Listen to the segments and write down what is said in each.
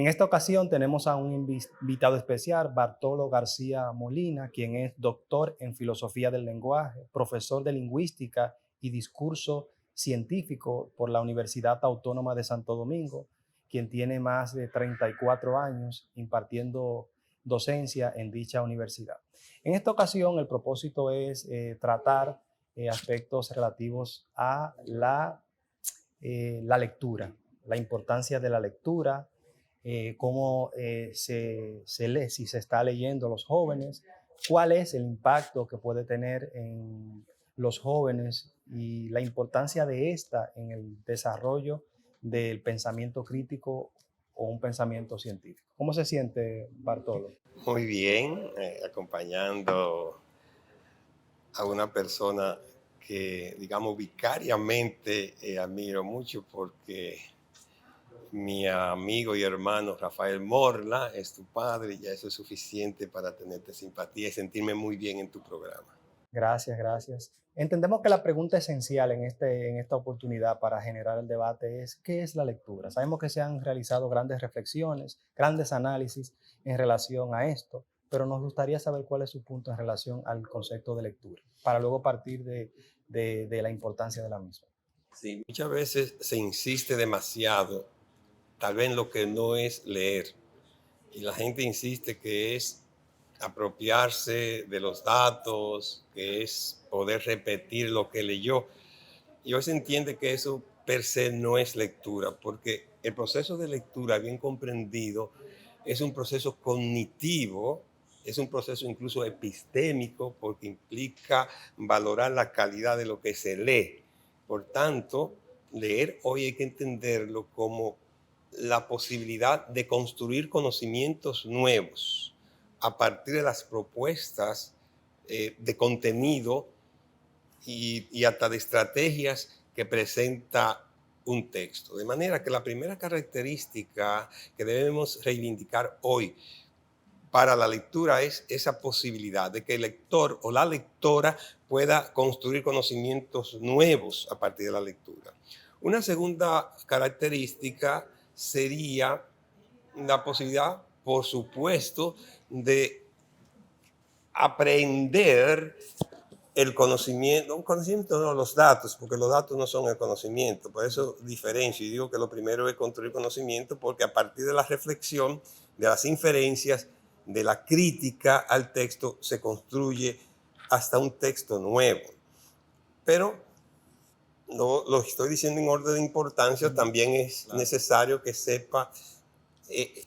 En esta ocasión tenemos a un invitado especial, Bartolo García Molina, quien es doctor en filosofía del lenguaje, profesor de lingüística y discurso científico por la Universidad Autónoma de Santo Domingo, quien tiene más de 34 años impartiendo docencia en dicha universidad. En esta ocasión el propósito es tratar aspectos relativos a la lectura, la importancia de la lectura, cómo se lee, si se está leyendo a los jóvenes, cuál es el impacto que puede tener en los jóvenes y la importancia de esta en el desarrollo del pensamiento crítico o un pensamiento científico. ¿Cómo se siente, Bartolo? Muy bien, acompañando a una persona que, digamos, vicariamente admiro mucho porque mi amigo y hermano Rafael Morla es tu padre y ya eso es suficiente para tenerte simpatía y sentirme muy bien en tu programa. Gracias, gracias. Entendemos que la pregunta esencial en esta oportunidad para generar el debate es: ¿qué es la lectura? Sabemos que se han realizado grandes reflexiones, grandes análisis en relación a esto, pero nos gustaría saber cuál es su punto en relación al concepto de lectura, para luego partir de la importancia de la misma. Sí, muchas veces se insiste demasiado, tal vez en lo que no es leer, y la gente insiste que es apropiarse de los datos, que es poder repetir lo que leyó. Y hoy se entiende que eso per se no es lectura, porque el proceso de lectura, bien comprendido, es un proceso cognitivo, es un proceso incluso epistémico, porque implica valorar la calidad de lo que se lee. Por tanto, leer hoy hay que entenderlo como la posibilidad de construir conocimientos nuevos a partir de las propuestas de contenido y hasta de estrategias que presenta un texto. De manera que la primera característica que debemos reivindicar hoy para la lectura es esa posibilidad de que el lector o la lectora pueda construir conocimientos nuevos a partir de la lectura. Una segunda característica sería la posibilidad, por supuesto, de aprender el conocimiento, un conocimiento no, los datos, porque los datos no son el conocimiento, por eso diferencio y digo que lo primero es construir conocimiento, porque a partir de la reflexión, de las inferencias, de la crítica al texto, se construye hasta un texto nuevo. Pero no lo estoy diciendo en orden de importancia, también es necesario que sepa eh,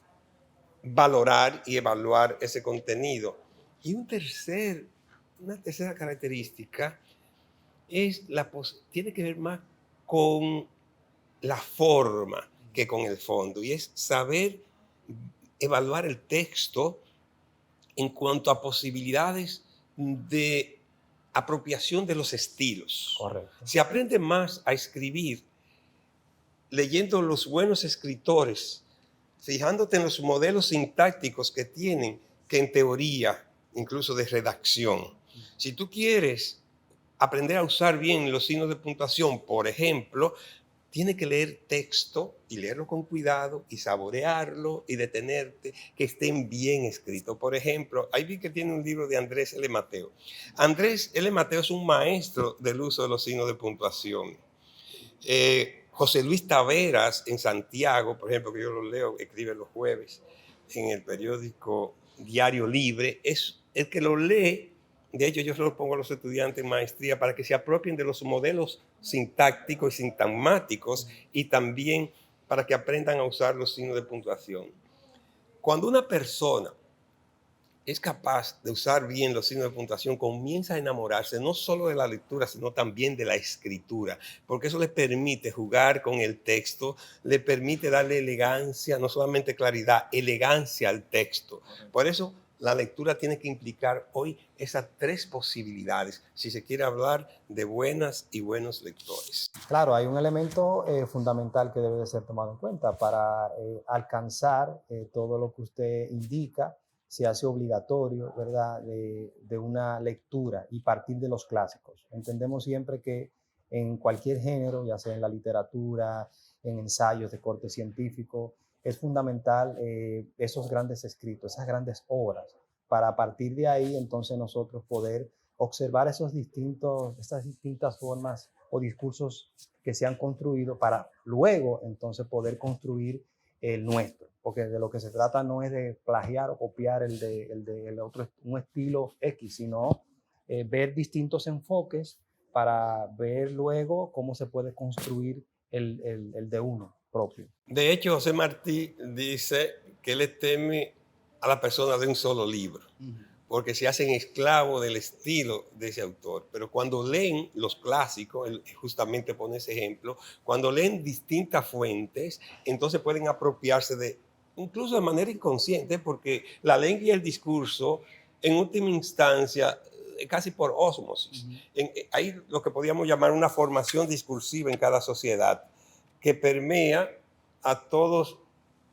valorar y evaluar ese contenido. Y una tercera característica es tiene que ver más con la forma que con el fondo, y es saber evaluar el texto en cuanto a posibilidades de apropiación de los estilos. Correcto. Se aprende más a escribir leyendo los buenos escritores, fijándote en los modelos sintácticos que tienen, que en teoría, incluso de redacción. Si tú quieres aprender a usar bien los signos de puntuación, por ejemplo, tienes que leer texto y leerlo con cuidado y saborearlo y detenerte, que estén bien escritos. Por ejemplo, ahí vi que tiene un libro de Andrés L. Mateo. Andrés L. Mateo es un maestro del uso de los signos de puntuación. José Luis Taveras en Santiago, por ejemplo, que yo lo leo, escribe los jueves en el periódico Diario Libre, es el que lo lee. De hecho, yo se lo pongo a los estudiantes en maestría para que se apropien de los modelos sintácticos y sintagmáticos y también para que aprendan a usar los signos de puntuación. Cuando una persona es capaz de usar bien los signos de puntuación, comienza a enamorarse no solo de la lectura, sino también de la escritura, porque eso le permite jugar con el texto, le permite darle elegancia, no solamente claridad, elegancia al texto. Por eso la lectura tiene que implicar hoy esas tres posibilidades, si se quiere hablar de buenas y buenos lectores. Claro, hay un elemento fundamental que debe de ser tomado en cuenta para alcanzar todo lo que usted indica. Se hace obligatorio, ¿verdad?, de una lectura y partir de los clásicos. Entendemos siempre que en cualquier género, ya sea en la literatura, en ensayos de corte científico, es fundamental esos grandes escritos, esas grandes obras, para a partir de ahí entonces nosotros poder observar esas distintas formas o discursos que se han construido para luego entonces poder construir el nuestro, porque de lo que se trata no es de plagiar o copiar el otro, un estilo X, sino ver distintos enfoques para ver luego cómo se puede construir el de uno propio. De hecho, José Martí dice que le teme a la persona de un solo libro, porque se hacen esclavos del estilo de ese autor. Pero cuando leen los clásicos, él justamente pone ese ejemplo, cuando leen distintas fuentes, entonces pueden apropiarse de, incluso de manera inconsciente, porque la lengua y el discurso, en última instancia, casi por ósmosis. Hay lo que podríamos llamar una formación discursiva en cada sociedad que permea a todos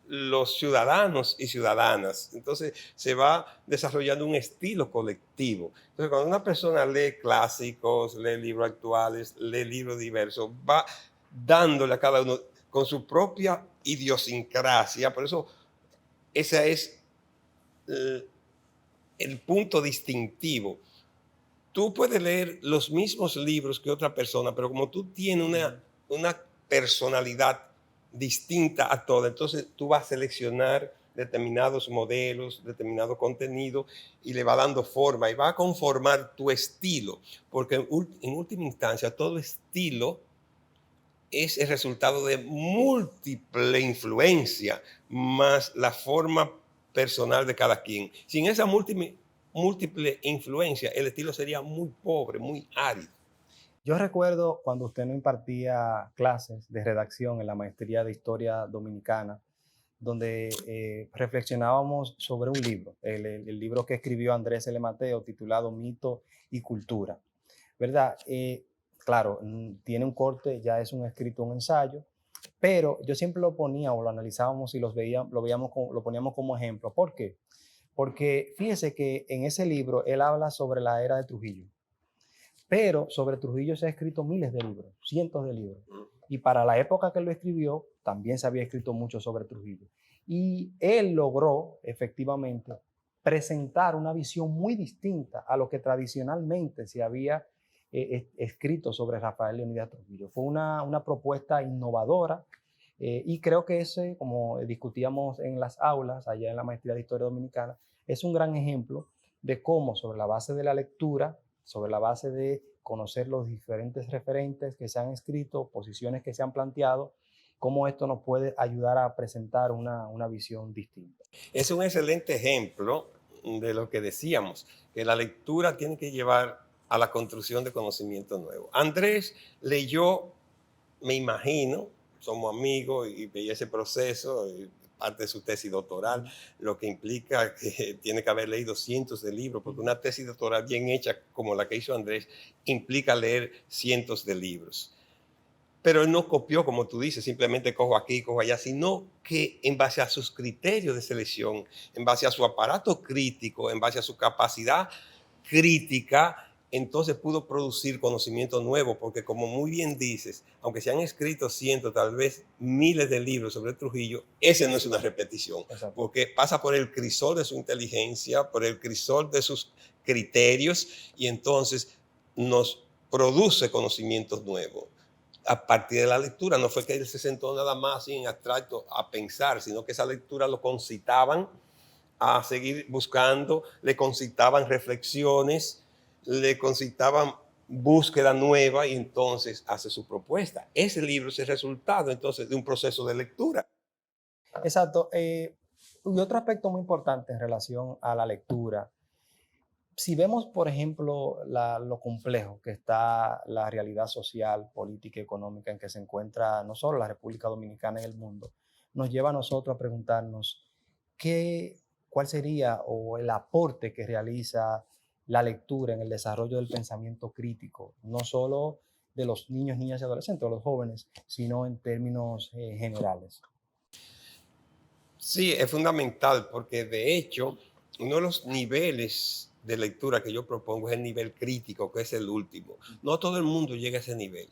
los ciudadanos y ciudadanas. Entonces se va desarrollando un estilo colectivo. Entonces cuando una persona lee clásicos, lee libros actuales, lee libros diversos, va dándole a cada uno con su propia idiosincrasia. Por eso ese es el punto distintivo. Tú puedes leer los mismos libros que otra persona, pero como tú tienes una personalidad distinta a todas, entonces tú vas a seleccionar determinados modelos, determinado contenido y le va dando forma y va a conformar tu estilo, porque en última instancia todo estilo es el resultado de múltiple influencia más la forma personal de cada quien. Sin esa múltiple influencia, el estilo sería muy pobre, muy árido. Yo recuerdo cuando usted no impartía clases de redacción en la maestría de Historia Dominicana, donde reflexionábamos sobre un libro, el libro que escribió Andrés L. Mateo, titulado Mito y Cultura, ¿verdad? Claro, tiene un corte, ya es un escrito, un ensayo, pero yo siempre lo ponía o lo analizábamos y lo poníamos como ejemplo. ¿Por qué? Porque fíjese que en ese libro él habla sobre la era de Trujillo, pero sobre Trujillo se han escrito miles de libros, cientos de libros. Y para la época que lo escribió, también se había escrito mucho sobre Trujillo. Y él logró efectivamente presentar una visión muy distinta a lo que tradicionalmente se había escrito sobre Rafael Leónidas Trujillo. Fue una propuesta innovadora y creo que ese, como discutíamos en las aulas, allá en la Maestría de Historia Dominicana, es un gran ejemplo de cómo sobre la base de la lectura, sobre la base de conocer los diferentes referentes que se han escrito, posiciones que se han planteado, cómo esto nos puede ayudar a presentar una visión distinta. Es un excelente ejemplo de lo que decíamos, que la lectura tiene que llevar a la construcción de conocimiento nuevo. Andrés leyó, me imagino, somos amigos y veía ese proceso, parte de su tesis doctoral, lo que implica que tiene que haber leído cientos de libros, porque una tesis doctoral bien hecha como la que hizo Andrés implica leer cientos de libros. Pero él no copió, como tú dices, simplemente cojo aquí, cojo allá, sino que en base a sus criterios de selección, en base a su aparato crítico, en base a su capacidad crítica, entonces pudo producir conocimiento nuevo, porque como muy bien dices, aunque se han escrito cientos, tal vez miles de libros sobre Trujillo, ese no es una repetición, Exacto. porque pasa por el crisol de su inteligencia, por el crisol de sus criterios, y entonces nos produce conocimientos nuevos. A partir de la lectura, no fue que él se sentó nada más así en abstracto a pensar, sino que esa lectura lo concitaban a seguir buscando, le concitaban reflexiones, le concitaban búsqueda nueva y entonces hace su propuesta. Ese libro es el resultado entonces de un proceso de lectura. Exacto. Y otro aspecto muy importante en relación a la lectura, si vemos, por ejemplo, lo complejo que está la realidad social, política y económica en que se encuentra no solo la República Dominicana y el mundo, nos lleva a nosotros a preguntarnos cuál sería o el aporte que realiza la lectura en el desarrollo del pensamiento crítico, no solo de los niños, niñas y adolescentes, o los jóvenes, sino en términos generales. Sí, es fundamental porque de hecho uno de los niveles de lectura que yo propongo es el nivel crítico, que es el último. No todo el mundo llega a ese nivel.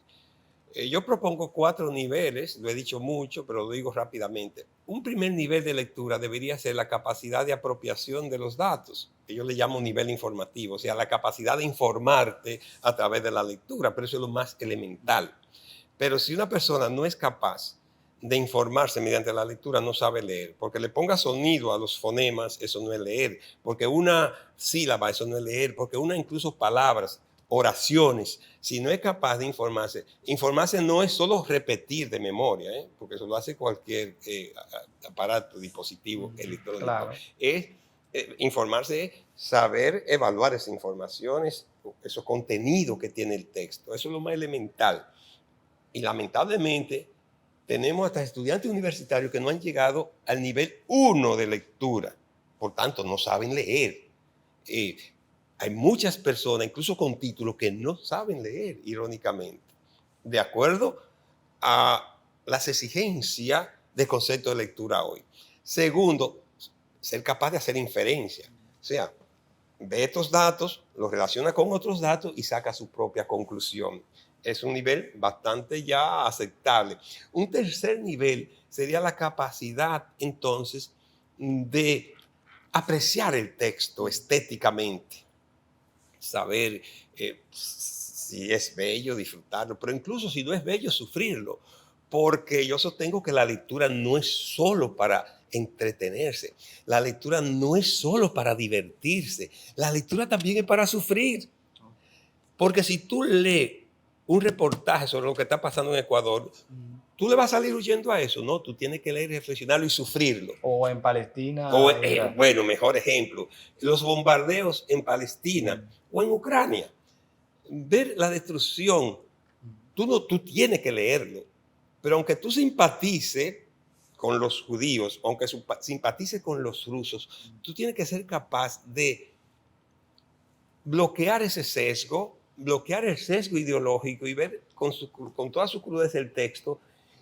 Yo propongo 4 niveles, lo he dicho mucho, pero lo digo rápidamente. Un primer nivel de lectura debería ser la capacidad de apropiación de los datos, que yo le llamo nivel informativo, o sea, la capacidad de informarte a través de la lectura, pero eso es lo más elemental. Pero si una persona no es capaz de informarse mediante la lectura, no sabe leer, porque le ponga sonido a los fonemas, eso no es leer, porque una sílaba, eso no es leer, porque una incluso palabras, oraciones, si no es capaz de informarse, informarse no es solo repetir de memoria, porque eso lo hace cualquier aparato, dispositivo electrónico, Claro. es informarse, es saber evaluar esas informaciones, esos contenidos que tiene el texto, eso es lo más elemental. Y lamentablemente tenemos hasta estudiantes universitarios que no han llegado al nivel 1 de lectura, por tanto no saben leer. Hay muchas personas, incluso con títulos, que no saben leer, irónicamente, de acuerdo a las exigencias del concepto de lectura hoy. Segundo, ser capaz de hacer inferencia. O sea, ve estos datos, los relaciona con otros datos y saca su propia conclusión. Es un nivel bastante ya aceptable. Un tercer nivel sería la capacidad, entonces, de apreciar el texto estéticamente, saber si es bello, disfrutarlo, pero incluso si no es bello, sufrirlo, porque yo sostengo que la lectura no es solo para entretenerse, la lectura no es solo para divertirse, la lectura también es para sufrir, porque si tú lees un reportaje sobre lo que está pasando en Ecuador, tú le vas a salir huyendo a eso, no, tú tienes que leer, reflexionarlo y sufrirlo. O en Palestina, O, bueno, mejor ejemplo, los bombardeos en Palestina o en Ucrania. Ver la destrucción, tú tienes que leerlo, pero aunque tú simpatices con los judíos, aunque simpatices con los rusos, tú tienes que ser capaz de bloquear ese sesgo, bloquear el sesgo ideológico y ver con toda su crudeza el texto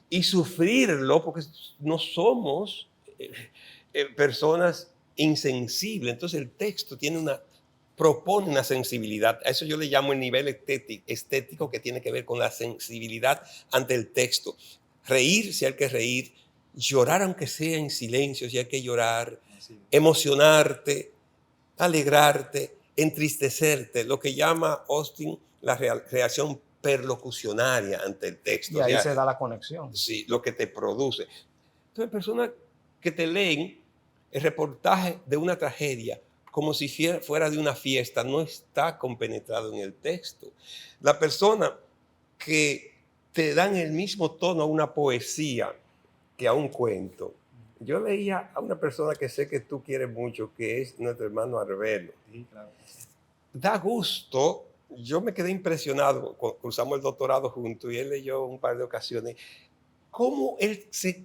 y sufrirlo, porque no somos personas insensibles. Entonces el texto propone una sensibilidad. A eso yo le llamo el nivel estético, que tiene que ver con la sensibilidad ante el texto. Reír si hay que reír, llorar aunque sea en silencio si hay que llorar, emocionarte, alegrarte, entristecerte, lo que llama Austin la reacción perlocucionaria ante el texto. y ahí O sea, se da la conexión. sí, lo que te produce. Entonces, personas que te leen el reportaje de una tragedia como si fuera de una fiesta, no está compenetrado en el texto. La persona que te dan el mismo tono a una poesía que a un cuento. Yo leía a una persona que sé que tú quieres mucho, que es nuestro hermano Arbelo. Sí, claro. Da gusto. Yo me quedé impresionado, cursamos el doctorado juntos y él leyó un par de ocasiones, cómo él se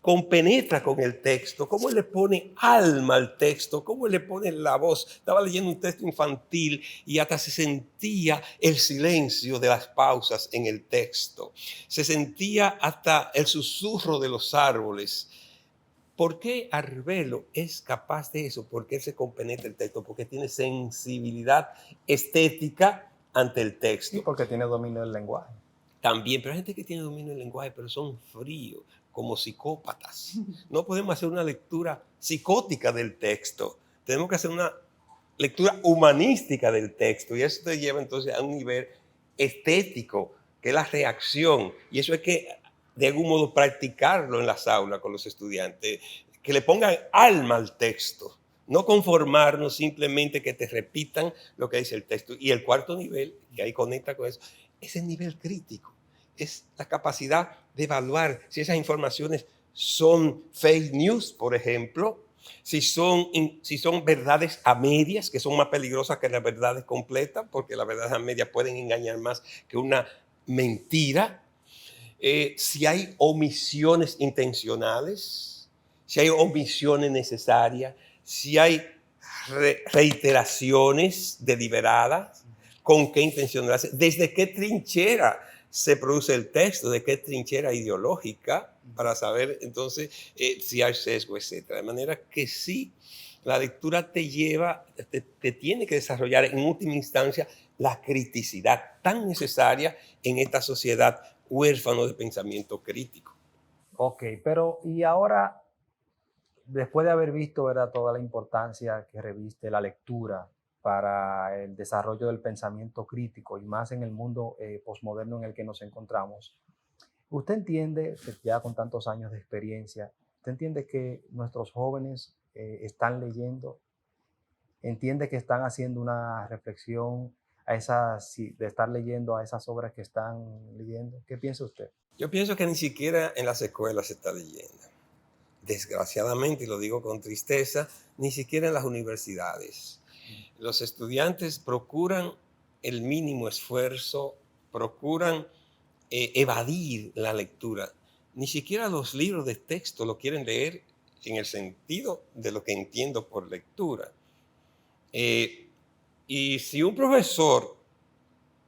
compenetra con el texto, cómo él le pone alma al texto, cómo él le pone la voz. Estaba leyendo un texto infantil y hasta se sentía el silencio de las pausas en el texto. Se sentía hasta el susurro de los árboles. ¿Por qué Arbelo es capaz de eso? Porque él se compenetra el texto, porque tiene sensibilidad estética ante el texto. Sí, porque tiene dominio del lenguaje. También, pero hay gente que tiene dominio del lenguaje, pero son fríos, como psicópatas. No podemos hacer una lectura psicótica del texto. Tenemos que hacer una lectura humanística del texto. Y eso te lleva entonces a un nivel estético, que es la reacción. Y eso hay que, de algún modo, practicarlo en las aulas con los estudiantes. Que le pongan alma al texto. No conformarnos simplemente que te repitan lo que dice el texto. Y el cuarto nivel, que ahí conecta con eso, es el nivel crítico. Es la capacidad de evaluar si esas informaciones son fake news, por ejemplo, si son verdades a medias, que son más peligrosas que las verdades completas, porque las verdades a medias pueden engañar más que una mentira. Si hay omisiones intencionales, si hay omisiones necesarias, si hay reiteraciones deliberadas, con qué intención lo hace, desde qué trinchera se produce el texto, de qué trinchera ideológica, para saber entonces si hay sesgo, etc. De manera que sí, la lectura te lleva, te tiene que desarrollar en última instancia la criticidad tan necesaria en esta sociedad huérfanos de pensamiento crítico. Ok, pero y ahora, después de haber visto, ¿verdad?, toda la importancia que reviste la lectura para el desarrollo del pensamiento crítico y más en el mundo posmoderno en el que nos encontramos, ¿usted entiende, que ya con tantos años de experiencia, usted entiende que nuestros jóvenes están leyendo? ¿Entiende que están haciendo una reflexión a esas, de estar leyendo a esas obras que están leyendo? ¿Qué piensa usted? Yo pienso que ni siquiera en las escuelas se está leyendo. Desgraciadamente, y lo digo con tristeza, ni siquiera en las universidades. Los estudiantes procuran el mínimo esfuerzo, procuran evadir la lectura. Ni siquiera los libros de texto lo quieren leer en el sentido de lo que entiendo por lectura. Y si un profesor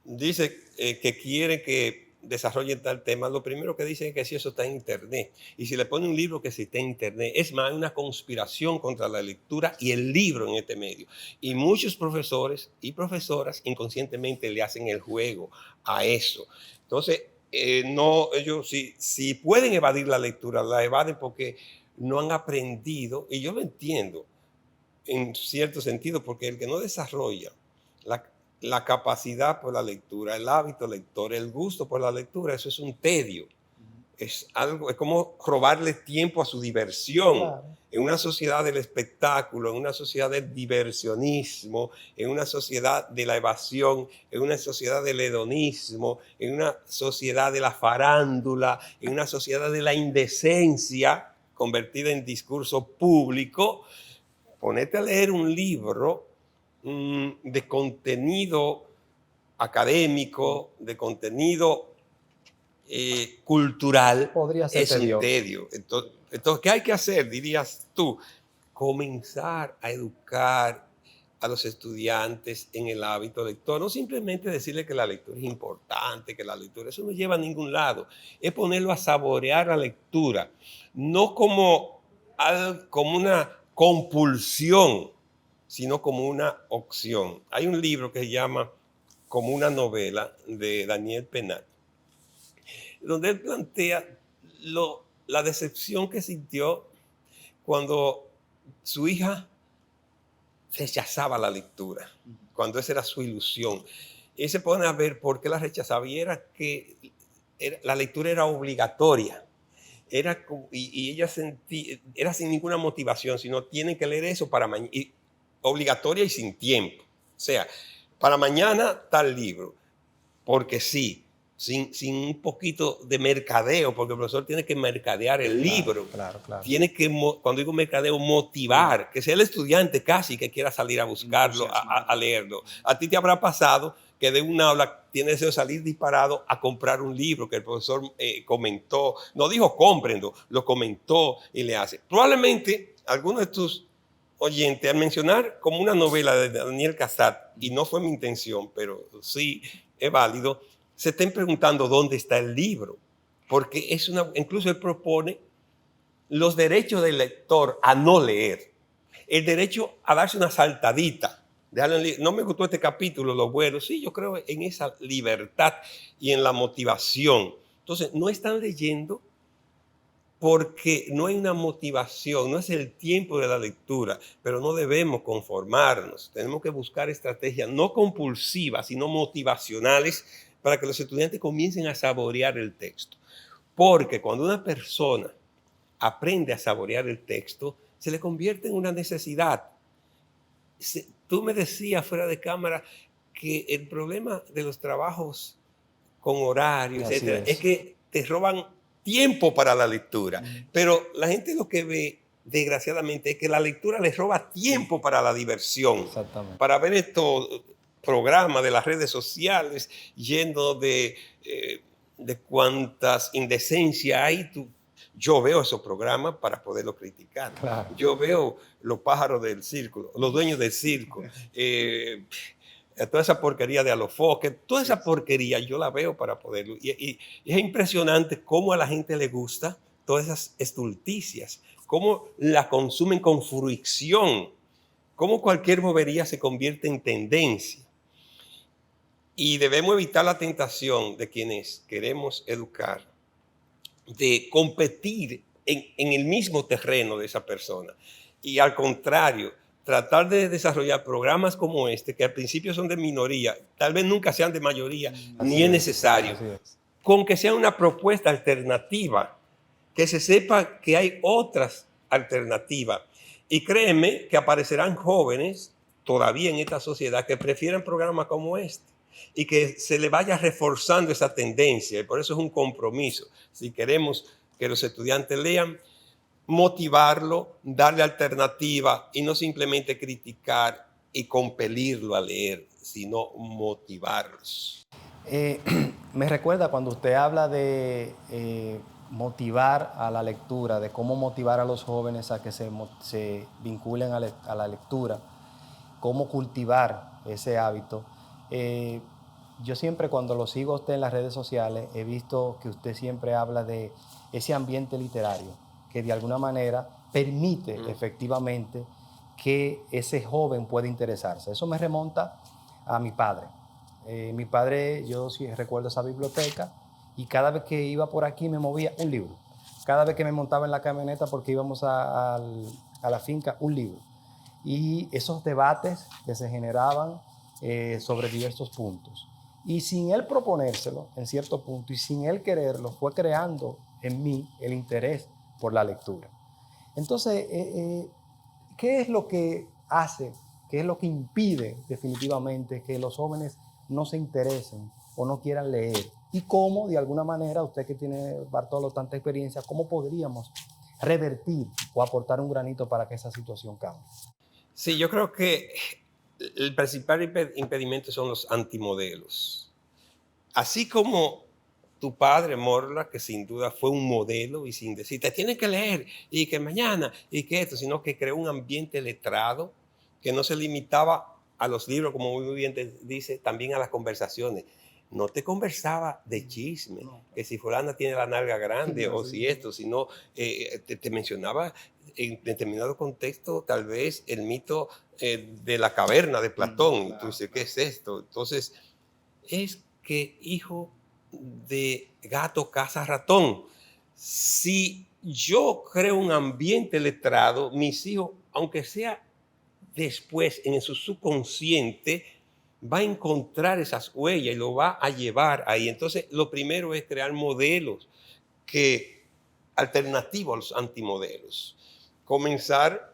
dice que quiere que desarrolle tal tema, lo primero que dice es que si eso está en internet. Y si le pone un libro que si está en internet, es más, hay una conspiración contra la lectura y el libro en este medio. Y muchos profesores y profesoras inconscientemente le hacen el juego a eso. Entonces, no, ellos si pueden evadir la lectura, la evaden porque no han aprendido, y yo lo entiendo en cierto sentido, porque el que no desarrolla la capacidad por la lectura, el hábito lector, el gusto por la lectura, eso es un tedio. Es algo, es como robarle tiempo a su diversión. Claro. En una sociedad del espectáculo, en una sociedad del diversionismo, en una sociedad de la evasión, en una sociedad del hedonismo, en una sociedad de la farándula, en una sociedad de la indecencia convertida en discurso público, ponete a leer un libro de contenido académico, de contenido cultural, Podría ser es un tedioso. tedio. Entonces, ¿qué hay que hacer, dirías tú? Comenzar a educar a los estudiantes en el hábito lector. No simplemente decirle que la lectura es importante, que la lectura, eso no lleva a ningún lado. Es ponerlo a saborear la lectura, no como una compulsión, sino como una opción. Hay un libro que se llama Como una novela, de Daniel Penat, donde él plantea la decepción que sintió cuando su hija rechazaba la lectura, cuando esa era su ilusión. Y se pone a ver por qué la rechazaba, y era que la lectura era obligatoria. Y ella sentía, era sin ninguna motivación, sino tienen que leer eso para mañana, obligatoria y sin tiempo. O sea, para mañana tal libro, porque sí, sin un poquito de mercadeo, porque el profesor tiene que mercadear el libro. Claro. Tiene que, cuando digo mercadeo, motivar, que sea el estudiante casi que quiera salir a buscarlo, a leerlo. A ti te habrá pasado que de un aula tienes deseo de salir disparado a comprar un libro que el profesor comentó, no dijo cómprenlo, lo comentó y le hace. Probablemente algunos de tus oyentes, al mencionar como una novela de Daniel Casat, y no fue mi intención, pero sí es válido, se estén preguntando dónde está el libro, porque incluso él propone los derechos del lector a no leer, el derecho a darse una saltadita. No me gustó este capítulo, lo bueno. Sí, yo creo en esa libertad y en la motivación. Entonces, no están leyendo porque no hay una motivación, no es el tiempo de la lectura, pero no debemos conformarnos. Tenemos que buscar estrategias no compulsivas, sino motivacionales para que los estudiantes comiencen a saborear el texto. Porque cuando una persona aprende a saborear el texto, se le convierte en una necesidad. Tú me decías fuera de cámara que el problema de los trabajos con horario, etcétera, es que te roban tiempo para la lectura. Pero la gente lo que ve, desgraciadamente, es que la lectura les roba tiempo para la diversión. Exactamente. Para ver estos programas de las redes sociales llenos de cuántas indecencias hay. Yo veo esos programas para poderlo criticar. Claro. Yo veo los pájaros del circo, los dueños del circo, toda esa porquería de Alofoque, toda esa porquería yo la veo para poderlo. Y es impresionante cómo a la gente le gusta todas esas estulticias, cómo la consumen con fruición, cómo cualquier bobería se convierte en tendencia. Y debemos evitar la tentación de quienes queremos educar, de competir en el mismo terreno de esa persona. Y al contrario, tratar de desarrollar programas como este, que al principio son de minoría, tal vez nunca sean de mayoría, ni es necesario, Así es. con que sea una propuesta alternativa, que se sepa que hay otras alternativas. Y créeme que aparecerán jóvenes todavía en esta sociedad que prefieran programas como este y que se le vaya reforzando esa tendencia. Y por eso es un compromiso. Si queremos que los estudiantes lean, motivarlo, darle alternativa y no simplemente criticar y compelirlo a leer, sino motivarlos. Me recuerda cuando usted habla de motivar a la lectura, de cómo motivar a los jóvenes a que se vinculen a la lectura, cómo cultivar ese hábito. Eh, yo siempre cuando lo sigo a usted en las redes sociales he visto que usted siempre habla de ese ambiente literario que de alguna manera permite efectivamente que ese joven pueda interesarse. Eso me remonta a mi padre. Mi padre, yo sí recuerdo esa biblioteca y cada vez que iba por aquí me movía un libro. Cada vez que me montaba en la camioneta porque íbamos a la finca, un libro. Y esos debates que se generaban sobre diversos puntos. Y sin él proponérselo en cierto punto y sin él quererlo, fue creando en mí el interés por la lectura. Entonces, ¿qué es lo que hace, qué es lo que impide definitivamente que los jóvenes no se interesen o no quieran leer? Y cómo, de alguna manera, usted que tiene, Bartolo, tanta experiencia, cómo podríamos revertir o aportar un granito para que esa situación cambie? Sí, yo creo que el principal impedimento son los antimodelos. Así como tu padre, Morla, que sin duda fue un modelo y sin decir, te tienes que leer y que mañana y que esto, sino que creó un ambiente letrado que no se limitaba a los libros, como muy bien te dice, también a las conversaciones. No te conversaba de chisme, que si fulana tiene la nalga grande o si esto, sino te mencionaba en determinado contexto tal vez el mito de la caverna de Platón. Entonces, ¿qué es esto? Entonces, es que hijo de gato caza ratón. Si yo creo un ambiente letrado, mis hijos, aunque sea después en su subconsciente, va a encontrar esas huellas y lo va a llevar ahí. Entonces, lo primero es crear modelos que alternativos a los antimodelos. Comenzar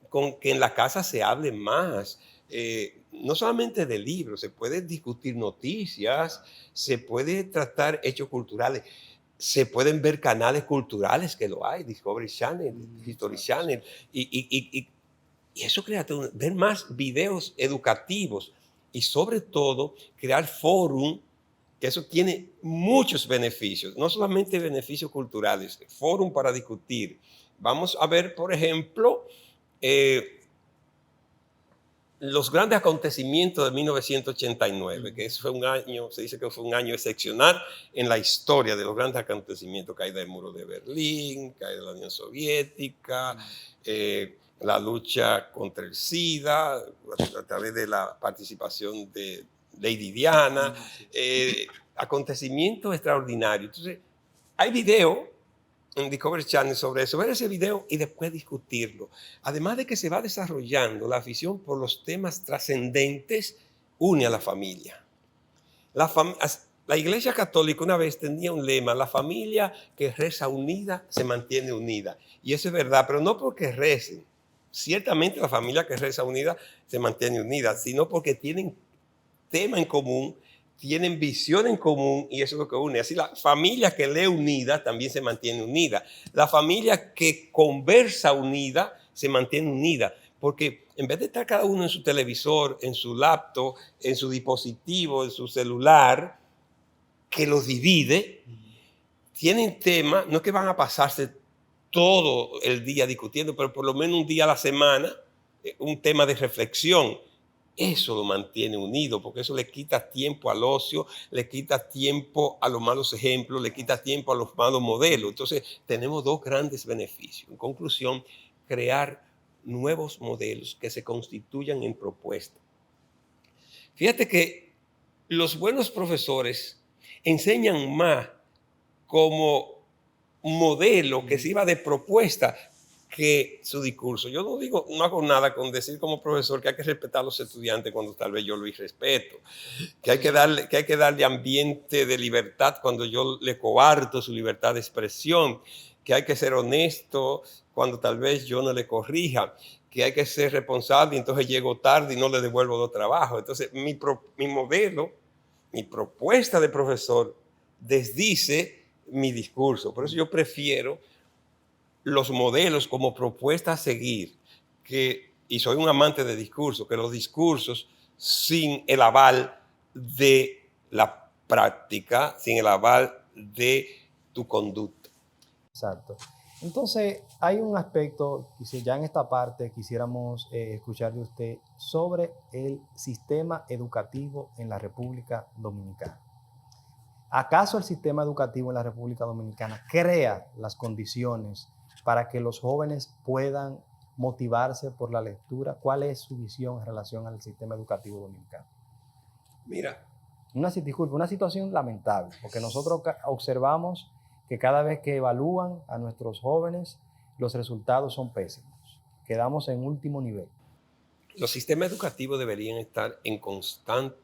con que en la casa se hable más, no solamente de libros, se puede discutir noticias, se puede tratar hechos culturales, se pueden ver canales culturales que lo hay, Discovery Channel, History Channel, y eso crea ver más videos educativos y sobre todo crear fórum, que eso tiene muchos beneficios, no solamente beneficios culturales, fórum para discutir. Vamos a ver, por ejemplo, los grandes acontecimientos de 1989, que fue un año, se dice que fue un año excepcional en la historia de los grandes acontecimientos, caída del muro de Berlín, caída de la Unión Soviética, la lucha contra el SIDA, a través de la participación de Lady Diana, acontecimientos extraordinarios. Entonces, hay video en Discovery Channel sobre eso, ver ese video y después discutirlo. Además de que se va desarrollando la afición por los temas trascendentes, une a la familia. La Iglesia Católica una vez tenía un lema: la familia que reza unida se mantiene unida. Y eso es verdad, pero no porque recen. Ciertamente la familia que reza unida se mantiene unida, sino porque tienen tema en común, tienen visión en común y eso es lo que une. Así la familia que lee unida también se mantiene unida. La familia que conversa unida se mantiene unida. Porque en vez de estar cada uno en su televisor, en su laptop, en su dispositivo, en su celular, que los divide, tienen temas, no es que van a pasarse todo el día discutiendo, pero por lo menos un día a la semana, un tema de reflexión. Eso lo mantiene unido, porque eso le quita tiempo al ocio, le quita tiempo a los malos ejemplos, le quita tiempo a los malos modelos. Entonces, tenemos dos grandes beneficios. En conclusión, crear nuevos modelos que se constituyan en propuestas. Fíjate que los buenos profesores enseñan más como modelo que sirva de propuesta que su discurso. Yo no hago nada con decir como profesor que hay que respetar a los estudiantes cuando tal vez yo lo irrespeto, que hay que darle ambiente de libertad cuando yo le coarto su libertad de expresión, que hay que ser honesto cuando tal vez yo no le corrija, que hay que ser responsable y entonces llego tarde y no le devuelvo los trabajos. Entonces mi modelo, mi propuesta de profesor desdice mi discurso. Por eso yo prefiero los modelos como propuesta a seguir, y soy un amante de discursos, que los discursos sin el aval de la práctica, sin el aval de tu conducta. Exacto. Entonces, hay un aspecto, si ya en esta parte quisiéramos escuchar de usted sobre el sistema educativo en la República Dominicana. ¿Acaso el sistema educativo en la República Dominicana crea las condiciones para que los jóvenes puedan motivarse por la lectura? ¿Cuál es su visión en relación al sistema educativo dominicano? Mira, una situación lamentable, porque nosotros observamos que cada vez que evalúan a nuestros jóvenes, los resultados son pésimos. Quedamos en último nivel. Los sistemas educativos deberían estar en constante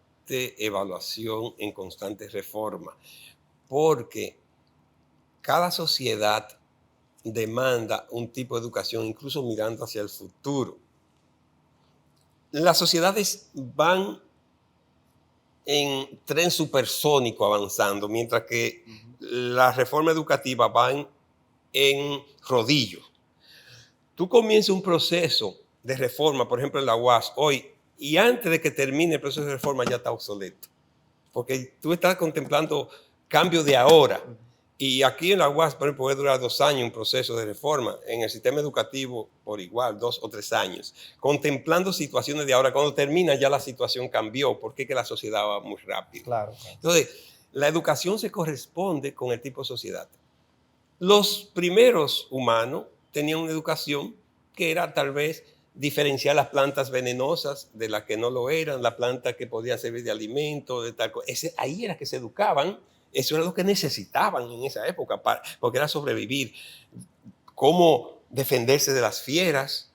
evaluación, en constante reforma, porque cada sociedad demanda un tipo de educación, incluso mirando hacia el futuro. Las sociedades van en tren supersónico avanzando, mientras que la reforma educativa va en rodillo. Tú comienzas un proceso de reforma, por ejemplo en la UAS hoy, y antes de que termine el proceso de reforma ya está obsoleto, porque tú estás contemplando cambio de ahora. Y aquí en la UAS, por ejemplo, puede durar 2 años un proceso de reforma. En el sistema educativo, por igual, 2 o 3 años. Contemplando situaciones de ahora. Cuando termina ya la situación cambió, porque es que la sociedad va muy rápido. Claro. Entonces, la educación se corresponde con el tipo de sociedad. Los primeros humanos tenían una educación que era tal vez diferenciar las plantas venenosas de las que no lo eran, la planta que podía servir de alimento, de tal cosa. Ahí era que se educaban. Eso era lo que necesitaban en esa época, porque era sobrevivir. Cómo defenderse de las fieras,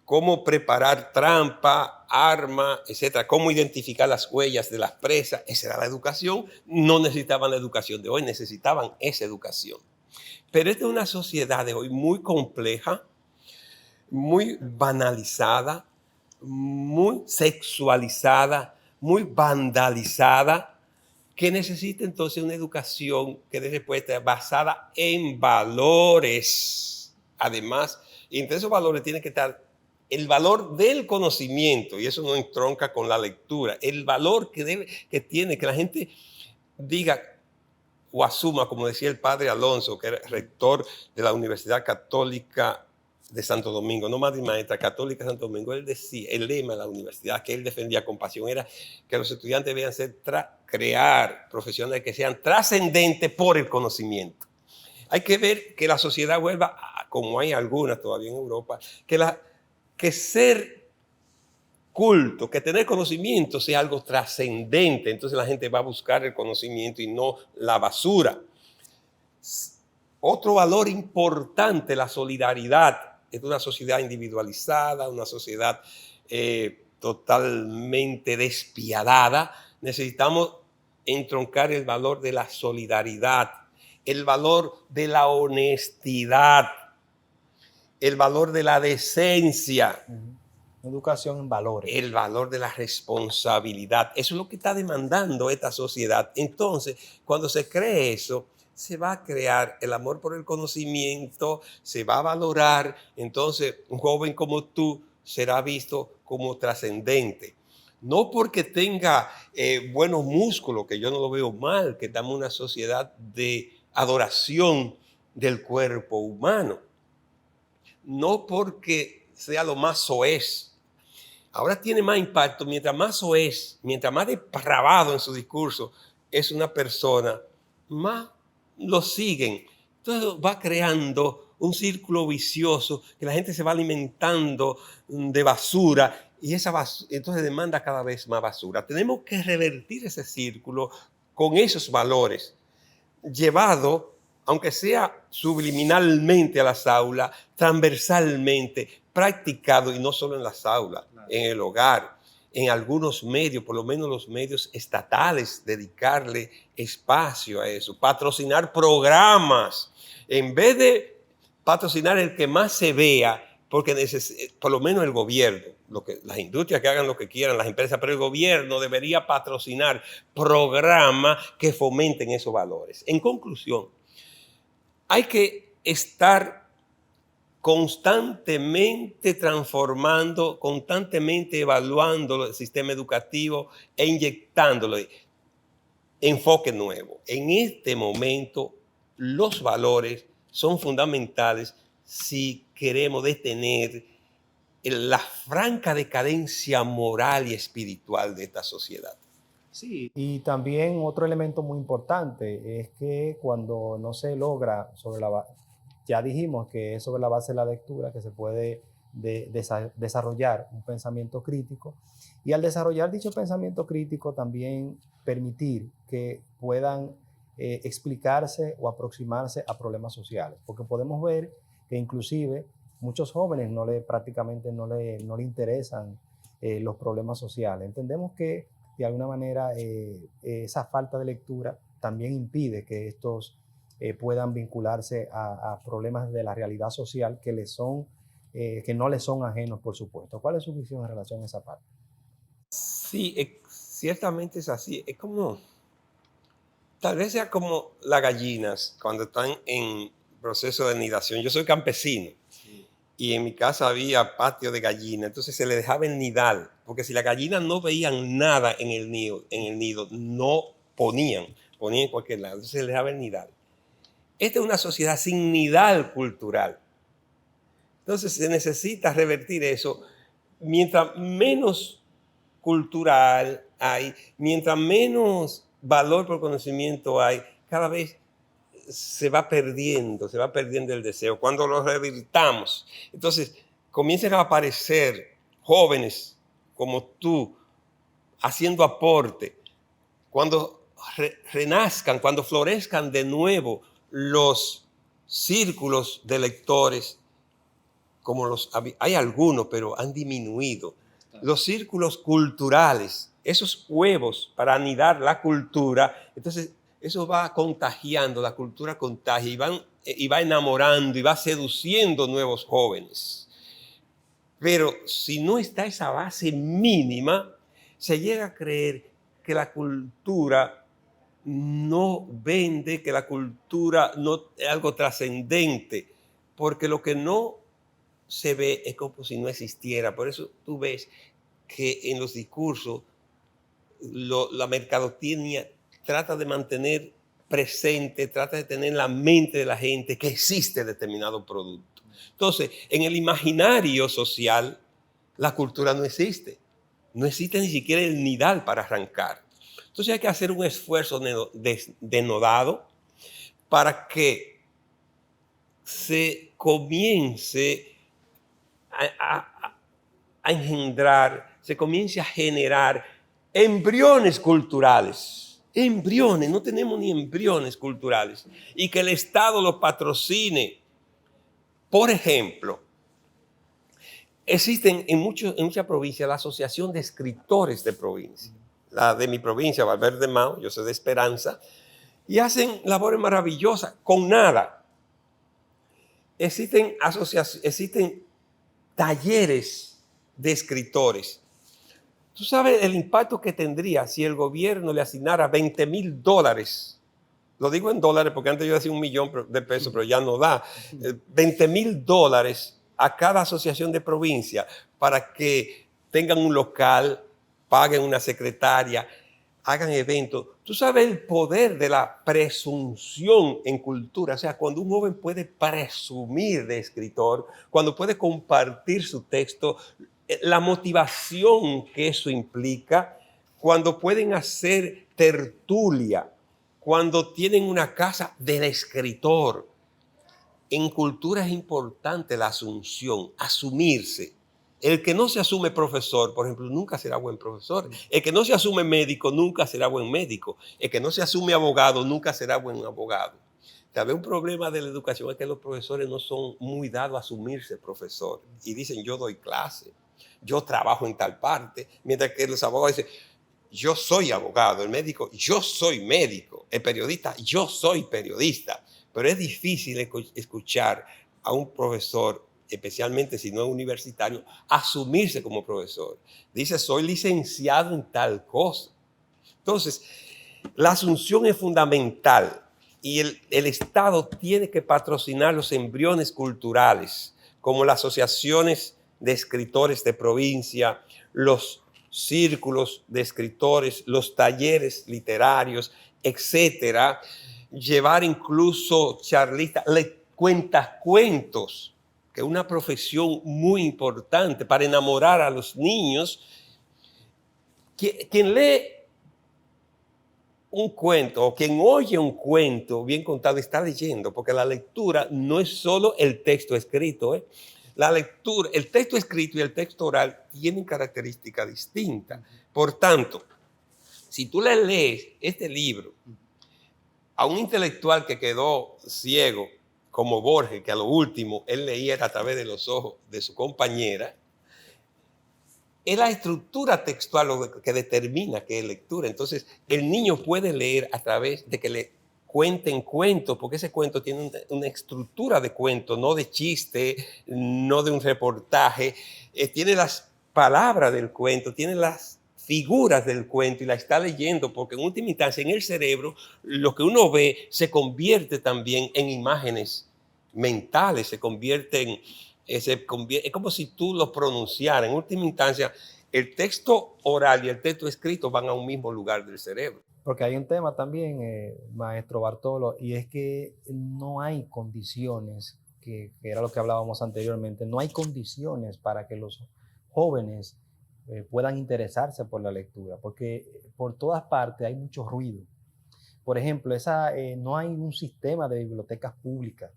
cómo preparar trampa, arma, etcétera. Cómo identificar las huellas de las presas. Esa era la educación. No necesitaban la educación de hoy, necesitaban esa educación. Pero esta es una sociedad de hoy muy compleja, muy banalizada, muy sexualizada, muy vandalizada, que necesita entonces una educación que dé respuesta basada en valores. Además, entre esos valores tiene que estar el valor del conocimiento, y eso no entronca con la lectura, el valor que tiene que la gente diga o asuma, como decía el padre Alonso, que era rector de la Universidad Católica de Santo Domingo, no Madre y Maestra, Católica de Santo Domingo. Él decía, el lema de la universidad que él defendía con pasión era que los estudiantes debían crear profesionales que sean trascendentes por el conocimiento. Hay que ver que la sociedad vuelva, como hay algunas todavía en Europa, que ser culto, que tener conocimiento sea algo trascendente. Entonces la gente va a buscar el conocimiento y no la basura. Otro valor importante, la solidaridad. Es una sociedad individualizada, una sociedad totalmente despiadada. Necesitamos entroncar el valor de la solidaridad, el valor de la honestidad, el valor de la decencia. Educación en valores. El valor de la responsabilidad. Eso es lo que está demandando esta sociedad. Entonces, cuando se cree eso, se va a crear el amor por el conocimiento, se va a valorar. Entonces, un joven como tú será visto como trascendente. No porque tenga buenos músculos, que yo no lo veo mal, que estamos en una sociedad de adoración del cuerpo humano. No porque sea lo más soez. Ahora tiene más impacto, mientras más soez, mientras más depravado en su discurso es una persona, más lo siguen. Entonces va creando un círculo vicioso que la gente se va alimentando de basura y entonces demanda cada vez más basura. Tenemos que revertir ese círculo con esos valores, llevado, aunque sea subliminalmente a las aulas, transversalmente, practicado, y no solo en las aulas, en el hogar, en algunos medios, por lo menos los medios estatales, dedicarle espacio a eso, patrocinar programas, en vez de patrocinar el que más se vea, porque por lo menos el gobierno, las industrias que hagan lo que quieran, las empresas, pero el gobierno debería patrocinar programas que fomenten esos valores. En conclusión, hay que estar constantemente transformando, constantemente evaluando el sistema educativo e inyectándole enfoque nuevo. En este momento, los valores son fundamentales si queremos detener la franca decadencia moral y espiritual de esta sociedad. Sí, y también otro elemento muy importante es que cuando no se logra ya dijimos que es sobre la base de la lectura que se puede desarrollar un pensamiento crítico, y al desarrollar dicho pensamiento crítico también permitir que puedan explicarse o aproximarse a problemas sociales, porque podemos ver que inclusive muchos jóvenes prácticamente no le interesan los problemas sociales. Entendemos que de alguna manera esa falta de lectura también impide que estos puedan vincularse a problemas de la realidad social que no les son ajenos, por supuesto. ¿Cuál es su visión en relación a esa parte? Sí, ciertamente es así. Es como, tal vez sea como las gallinas cuando están en proceso de nidación. Yo soy campesino y en mi casa había patio de gallinas, entonces se les dejaba el nidal, porque si las gallinas no veían nada en el nido no ponían en cualquier lado, entonces se les dejaba el nidal. Esta es una sociedad sin nidal cultural. Entonces se necesita revertir eso. Mientras menos cultural hay, mientras menos valor por conocimiento hay, cada vez se va perdiendo el deseo. Cuando lo revirtamos, entonces comienzan a aparecer jóvenes como tú haciendo aporte. Cuando renazcan, cuando florezcan de nuevo los círculos de lectores, hay algunos, pero han disminuido. Los círculos culturales, esos huevos para anidar la cultura, entonces eso va contagiando, la cultura contagia y va enamorando y va seduciendo nuevos jóvenes. Pero si no está esa base mínima, se llega a creer que la cultura no vende, que la cultura no es algo trascendente, porque lo que no se ve es como si no existiera. Por eso tú ves que en los discursos la mercadotecnia trata de mantener presente, trata de tener en la mente de la gente que existe determinado producto. Entonces, en el imaginario social, la cultura no existe. No existe ni siquiera el nidal para arrancar. Entonces hay que hacer un esfuerzo denodado para que se comience a engendrar, se comience a generar embriones culturales. Embriones, no tenemos ni embriones culturales. Y que el Estado los patrocine. Por ejemplo, existen en muchas provincias la Asociación de Escritores de Provincia. La de mi provincia, Valverde Mao, yo soy de Esperanza, y hacen labores maravillosas con nada. Existen talleres de escritores. ¿Tú sabes el impacto que tendría si el gobierno le asignara $20,000? Lo digo en dólares porque antes yo decía $1,000,000 de pesos, pero ya no da. $20,000 a cada asociación de provincia para que tengan un local, paguen una secretaria, hagan eventos. Tú sabes el poder de la presunción en cultura. O sea, cuando un joven puede presumir de escritor, cuando puede compartir su texto, la motivación que eso implica, cuando pueden hacer tertulia, cuando tienen una casa del escritor. En cultura es importante la asunción, asumirse. El que no se asume profesor, por ejemplo, nunca será buen profesor. El que no se asume médico, nunca será buen médico. El que no se asume abogado, nunca será buen abogado. Tal vez un problema de la educación es que los profesores no son muy dados a asumirse profesor. Y dicen, yo doy clase, yo trabajo en tal parte. Mientras que los abogados dicen, yo soy abogado. El médico, yo soy médico. El periodista, yo soy periodista. Pero es difícil escuchar a un profesor, especialmente si no es universitario, asumirse como profesor. Dice, soy licenciado en tal cosa. Entonces, la asunción es fundamental y el Estado tiene que patrocinar los embriones culturales, como las asociaciones de escritores de provincia, los círculos de escritores, los talleres literarios, etcétera. Llevar incluso charlistas, cuentacuentos, que es una profesión muy importante para enamorar a los niños. Quien lee un cuento o quien oye un cuento bien contado está leyendo, porque la lectura no es solo el texto escrito. La lectura, el texto escrito y el texto oral tienen características distintas. Por tanto, si tú le lees este libro a un intelectual que quedó ciego, como Borges, que a lo último él leía a través de los ojos de su compañera, es la estructura textual lo que determina qué es lectura. Entonces, el niño puede leer a través de que le cuenten cuentos, porque ese cuento tiene una estructura de cuento, no de chiste, no de un reportaje. Tiene las palabras del cuento, tiene las figuras del cuento y la está leyendo, porque en última instancia en el cerebro lo que uno ve se convierte también en imágenes mentales, se convierte en... Es como si tú lo pronunciaras. En última instancia, el texto oral y el texto escrito van a un mismo lugar del cerebro. Porque hay un tema también, maestro Bartolo, y es que no hay condiciones, que era lo que hablábamos anteriormente, no hay condiciones para que los jóvenes puedan interesarse por la lectura, porque por todas partes hay mucho ruido. Por ejemplo, no hay un sistema de bibliotecas públicas.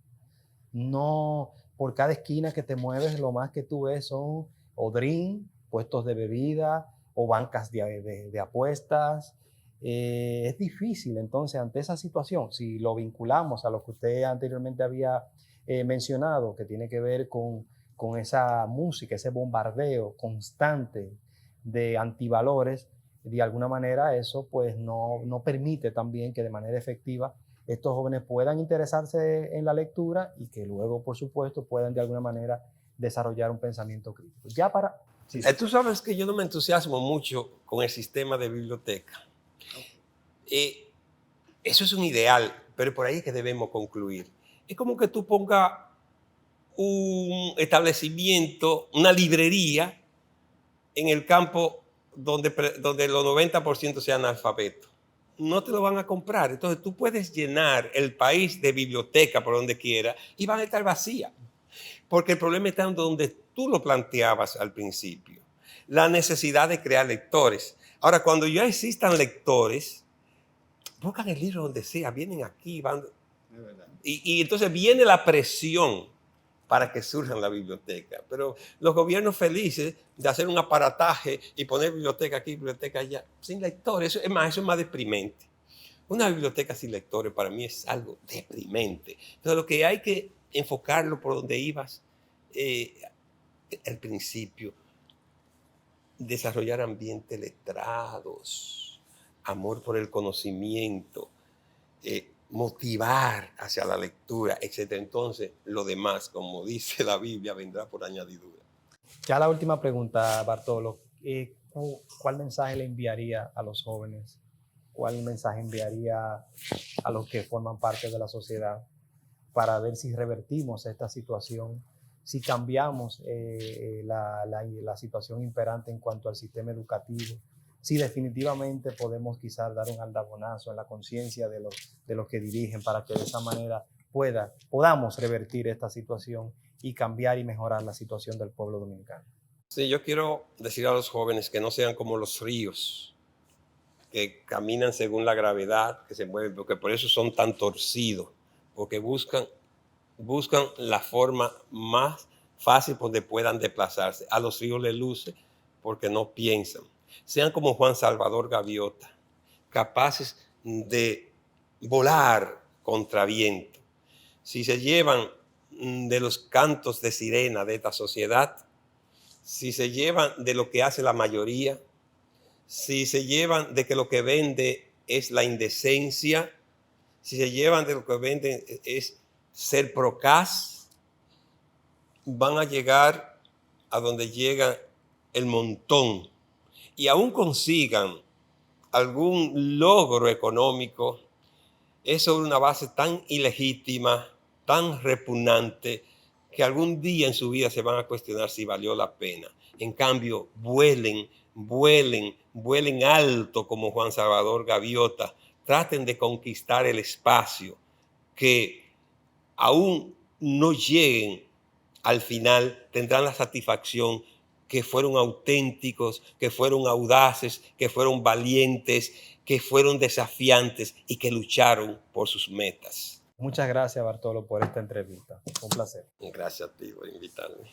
No, por cada esquina que te mueves, lo más que tú ves son o drink, puestos de bebida o bancas de apuestas. Es difícil, entonces, ante esa situación, si lo vinculamos a lo que usted anteriormente había mencionado, que tiene que ver con esa música, ese bombardeo constante de antivalores, de alguna manera eso pues no permite también que de manera efectiva estos jóvenes puedan interesarse en la lectura y que luego, por supuesto, puedan de alguna manera desarrollar un pensamiento crítico. Ya para... Sí, sí. Tú sabes que yo no me entusiasmo mucho con el sistema de biblioteca. Eso es un ideal, pero por ahí es que debemos concluir. Es como que tú pongas un establecimiento, una librería en el campo donde los 90% sean analfabetos. No te lo van a comprar. Entonces tú puedes llenar el país de biblioteca por donde quiera y van a estar vacías. Porque el problema está en donde tú lo planteabas al principio. La necesidad de crear lectores. Ahora, cuando ya existan lectores, buscan el libro donde sea, vienen aquí, van. Y entonces viene la presión para que surjan la biblioteca. Pero los gobiernos felices de hacer un aparataje y poner biblioteca aquí, biblioteca allá, sin lectores, eso es más deprimente. Una biblioteca sin lectores para mí es algo deprimente. Entonces lo que hay que enfocarlo por donde ibas al principio, desarrollar ambientes letrados, amor por el conocimiento, motivar hacia la lectura, etc. Entonces, lo demás, como dice la Biblia, vendrá por añadidura. Ya la última pregunta, Bartolo. ¿Cuál mensaje le enviaría a los jóvenes? ¿Cuál mensaje enviaría a los que forman parte de la sociedad para ver si revertimos esta situación, si cambiamos la situación imperante en cuanto al sistema educativo, si definitivamente podemos quizás dar un aldabonazo en la conciencia de los que dirigen para que de esa manera podamos revertir esta situación y cambiar y mejorar la situación del pueblo dominicano? Sí, yo quiero decir a los jóvenes que no sean como los ríos, que caminan según la gravedad, que se mueven, porque por eso son tan torcidos, porque buscan la forma más fácil donde puedan desplazarse. A los ríos les luce porque no piensan. Sean como Juan Salvador Gaviota, capaces de volar contra viento. Si se llevan de los cantos de sirena de esta sociedad, si se llevan de lo que hace la mayoría, si se llevan de que lo que vende es la indecencia, si se llevan de lo que venden es ser procaz, van a llegar a donde llega el montón y aún consigan algún logro económico, es sobre una base tan ilegítima, tan repugnante, que algún día en su vida se van a cuestionar si valió la pena. En cambio, vuelen, vuelen, vuelen alto como Juan Salvador Gaviota. Traten de conquistar el espacio, que aún no lleguen al final, tendrán la satisfacción que fueron auténticos, que fueron audaces, que fueron valientes, que fueron desafiantes y que lucharon por sus metas. Muchas gracias, Bartolo, por esta entrevista. Fue un placer. Gracias a ti por invitarme.